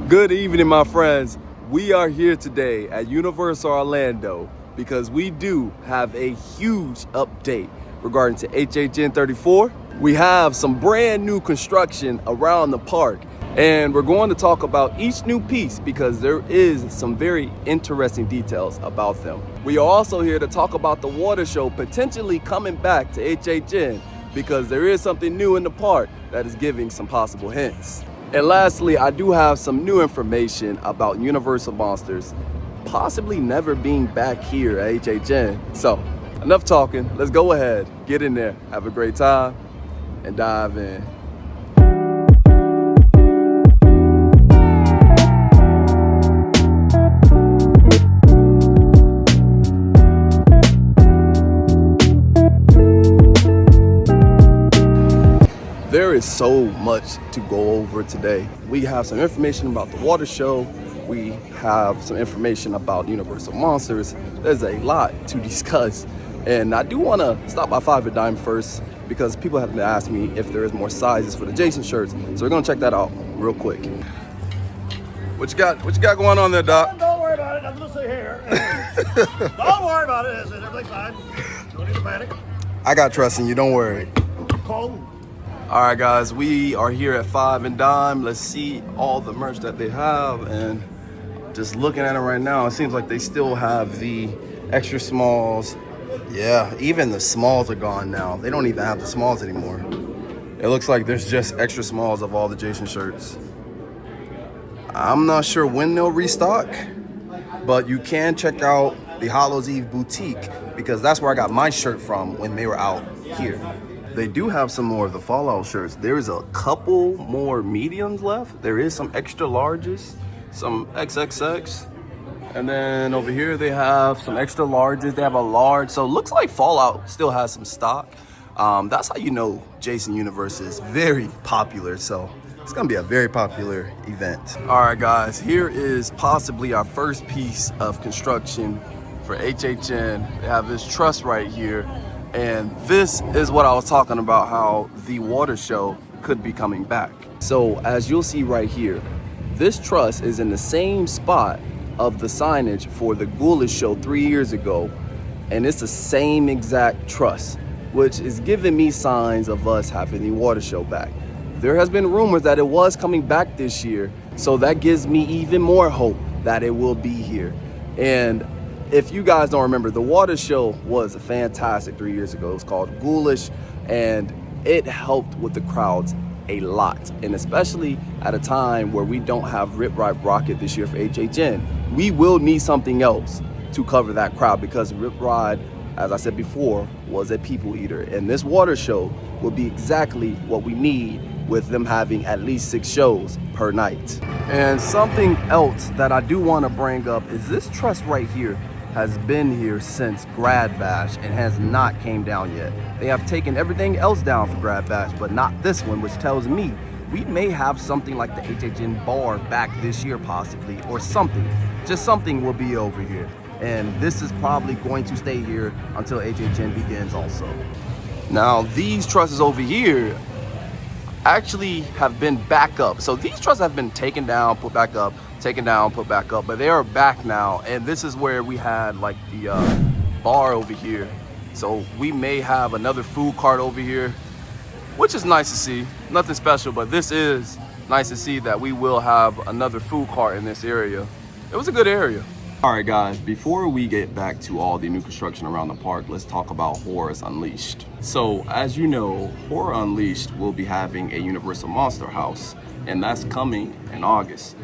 Good evening, my friends. We are here today at Universal Orlando because we do have a huge update regarding to HHN 34. We have some brand new construction around the park, and we're going to talk about each new piece because there is some very interesting details about them. We are also here to talk about the water show potentially coming back to HHN because there is something new in the park that is giving some possible hints. And lastly, I do have some new information about Universal Monsters possibly never being back here at HHN. So, enough talking. Let's go ahead, get in there, have a great time, and dive in. There is so much to go over today. We have some information about the water show. We have some information about Universal Monsters. There's a lot to discuss. And I do want to stop by Five and Dime first because people have asked me if there is more sizes for the Jason shirts. So we're going to check that out real quick. What you got going on there, Doc? Don't worry about it. I'm listening here. Don't worry about it. Everything's fine. Don't need to panic. I got trust in you. Don't worry. Cold. All right, guys, we are here at Five and Dime. Let's see all the merch that they have. And just looking at it right now, it seems like they still have the extra smalls. Yeah, even the smalls are gone now. They don't even have the smalls anymore. It looks like there's just extra smalls of all the Jason shirts. I'm not sure when they'll restock, but you can check out the Hallows Eve boutique because that's where I got my shirt from when they were out here. They do have some more of the Fallout shirts. There's a couple more mediums left. There is some extra larges, some XXX. And then over here they have some extra larges. They have a large. So it looks like Fallout still has some stock. That's how you know Jason Universe is very popular. So it's gonna be a very popular event. All right, guys, here is possibly our first piece of construction for HHN. They have this truss right here. And this is what I was talking about, how the water show could be coming back. So as you'll see right here, this truss is in the same spot of the signage for the Ghoulish show 3 years ago. And it's the same exact truss, which is giving me signs of us having the water show back. There has been rumors that it was coming back this year. So that gives me even more hope that it will be here. And if you guys don't remember, the water show was fantastic 3 years ago. It was called Ghoulish, and it helped with the crowds a lot. And especially at a time where we don't have Rip Ride Rocket this year for HHN, we will need something else to cover that crowd because Rip Ride, as I said before, was a people eater. And this water show will be exactly what we need with them having at least 6 shows per night. And something else that I do want to bring up is this truss right here has been here since Grad Bash and has not came down yet. They have taken everything else down for Grad Bash, but not this one, which tells me we may have something like the HHN bar back this year possibly, or something. Just something will be over here. And this is probably going to stay here until HHN begins also. Now, these trusses over here actually have been back up. So these trusses have been taken down, put back up, taken down, put back up, but they are back now. And this is where we had like the bar over here. So we may have another food cart over here, which is nice to see. Nothing special, but this is nice to see that we will have another food cart in this area. It was a good area. All right, guys, before we get back to all the new construction around the park, let's talk about Horrors Unleashed. So as you know, Horror Unleashed will be having a Universal Monster House, and that's coming in August.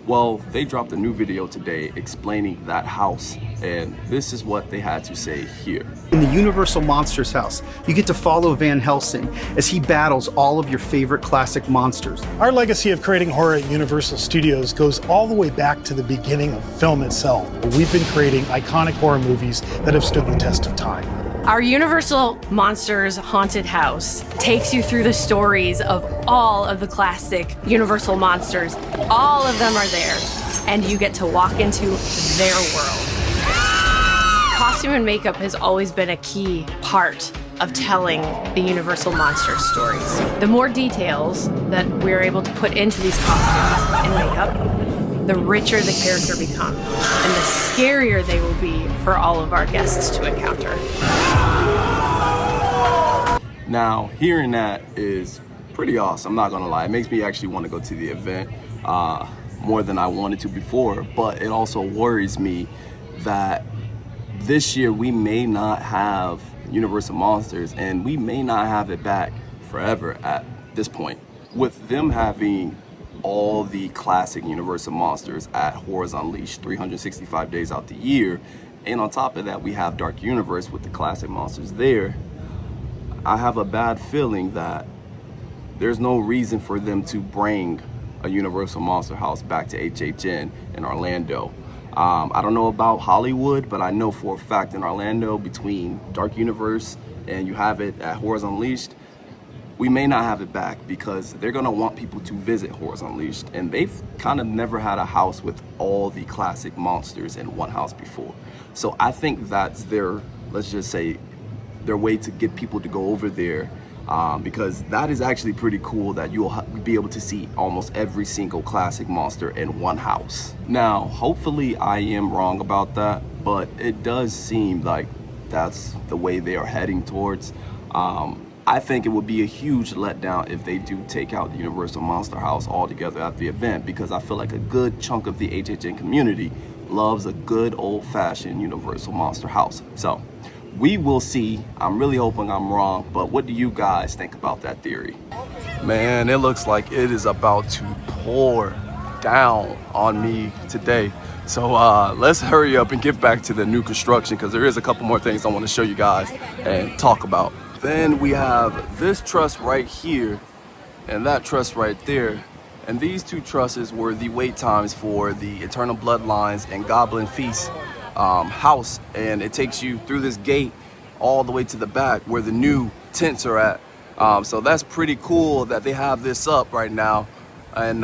Well, they dropped a new video today explaining that house, and this is what they had to say here. In the Universal Monsters house, you get to follow Van Helsing as he battles all of your favorite classic monsters. Our legacy of creating horror at Universal Studios goes all the way back to the beginning of film itself. We've been creating iconic horror movies that have stood the test of time. Our Universal Monsters Haunted House takes you through the stories of all of the classic Universal monsters. All of them are there, and you get to walk into their world. Costume and makeup has always been a key part of telling the Universal Monsters stories. The more details that we're able to put into these costumes and makeup, the richer the character becomes, and the scarier they will be for all of our guests to encounter. Now, hearing that is pretty awesome, I'm not gonna lie. It makes me actually want to go to the event more than I wanted to before, but it also worries me that this year we may not have Universal Monsters, and we may not have it back forever at this point. With them having all the classic Universal Monsters at Horrors Unleashed 365 days out the year, and on top of that we have Dark Universe with the classic monsters there, I have a bad feeling that there's no reason for them to bring a Universal Monster House back to HHN in Orlando. I don't know about Hollywood, but I know for a fact in Orlando, between Dark Universe and you have it at Horrors Unleashed, we may not have it back because they're gonna want people to visit Horrors Unleashed, and they've kind of never had a house with all the classic monsters in one house before. So I think that's their, let's just say, their way to get people to go over there, because that is actually pretty cool that you'll be able to see almost every single classic monster in one house. Now, hopefully I am wrong about that, but it does seem like that's the way they are heading towards. I think it would be a huge letdown if they do take out the Universal Monster House altogether at the event, because I feel like a good chunk of the HHN community loves a good old-fashioned Universal Monster House. So we will see. I'm really hoping I'm wrong, but what do you guys think about that theory? Man, it looks like it is about to pour down on me today. So let's hurry up and get back to the new construction, because there is a couple more things I want to show you guys and talk about. Then we have this truss right here and that truss right there. And these two trusses were the wait times for the Eternal Bloodlines and Goblin Feast house, and it takes you through this gate all the way to the back where the new tents are at. So that's pretty cool that they have this up right now, and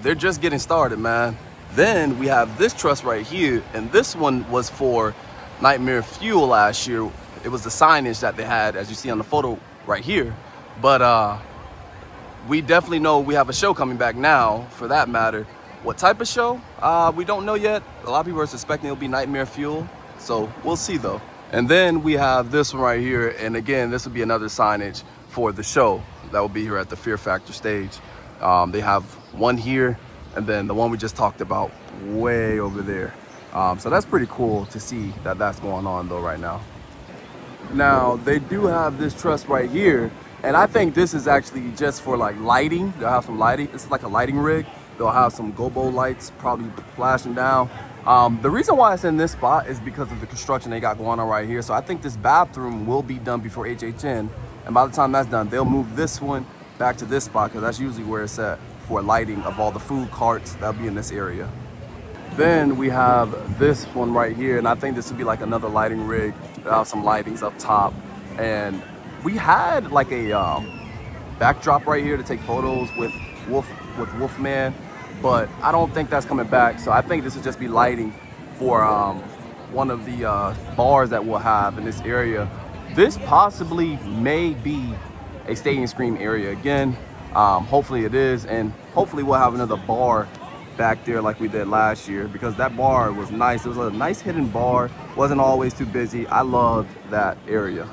they're just getting started, man. Then we have this truss right here, and this one was for Nightmare Fuel last year. It was the signage that they had, as you see on the photo right here. But we definitely know we have a show coming back now, for that matter. What type of show? We don't know yet. A lot of people are suspecting it'll be Nightmare Fuel, so we'll see though. And then we have this one right here, and again, this will be another signage for the show that will be here at the Fear Factor stage. They have one here, and then the one we just talked about way over there. So that's pretty cool to see that that's going on though right now. Now, they do have this truss right here, and I think this is actually just for like lighting. They'll have some lighting. This is like a lighting rig. They'll have some gobo lights probably flashing down. The reason why it's in this spot is because of the construction they got going on right here. So I think this bathroom will be done before HHN, and by the time that's done, they'll move this one back to this spot, because that's usually where it's at for lighting of all the food carts that'll be in this area. Then we have this one right here, and I think this would be like another lighting rig. They'll have some lightings up top, and we had like a backdrop right here to take photos with Wolfman, but I don't think that's coming back. So I think this would just be lighting for one of the bars that we'll have in this area. This possibly may be a Stadium Scream area again. Hopefully it is, and hopefully we'll have another bar back there like we did last year, because that bar was nice. It was a nice hidden bar, wasn't always too busy. I loved that area.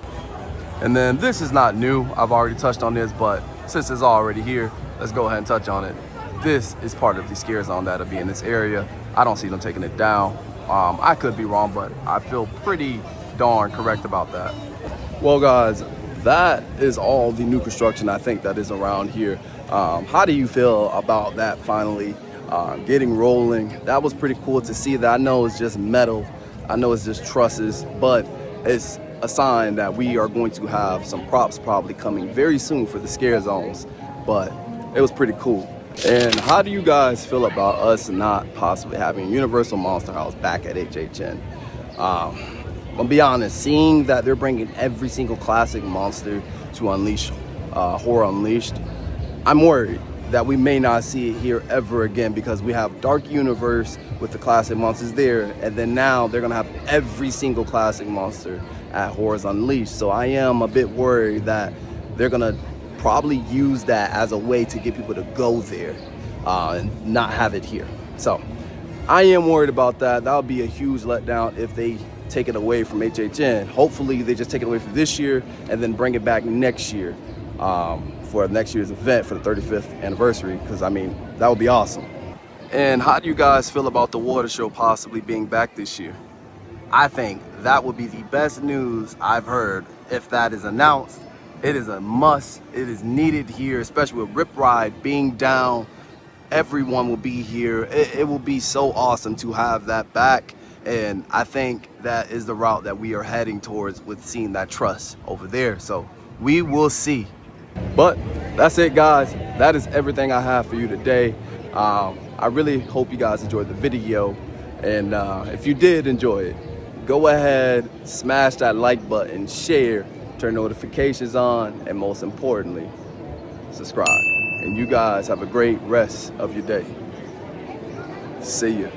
And then this is not new, I've already touched on this, but since it's already here, let's go ahead and touch on it. This is part of the scare zone that'll be in this area. I don't see them taking it down. I could be wrong, but I feel pretty darn correct about that. Well guys, that is all the new construction I think that is around here. How do you feel about that finally getting rolling? That was pretty cool to see that. I know it's just metal, I know it's just trusses, but it's a sign that we are going to have some props probably coming very soon for the scare zones. But it was pretty cool. And how do you guys feel about us not possibly having Universal Monster House back at HHN? I'll be honest, seeing that they're bringing every single classic monster to Unleash, Horror Unleashed, I'm worried that we may not see it here ever again, because we have Dark Universe with the classic monsters there, and then now they're gonna have every single classic monster at Horrors Unleashed. So I am a bit worried that they're gonna probably use that as a way to get people to go there and not have it here. So I am worried about that. That would be a huge letdown if they take it away from HHN. Hopefully they just take it away for this year and then bring it back next year for next year's event for the 35th anniversary, because I mean, that would be awesome. And how do you guys feel about the water show possibly being back this year? I think that would be the best news I've heard if that is announced. It is a must. It is needed here, especially with Rip Ride being down. Everyone will be here. It will be so awesome to have that back. And I think that is the route that we are heading towards with seeing that trust over there. So we will see. But that's it, guys. That is everything I have for you today. I really hope you guys enjoyed the video. And if you did enjoy it, go ahead, smash that like button, share, turn notifications on, and most importantly, subscribe. And you guys have a great rest of your day. See ya.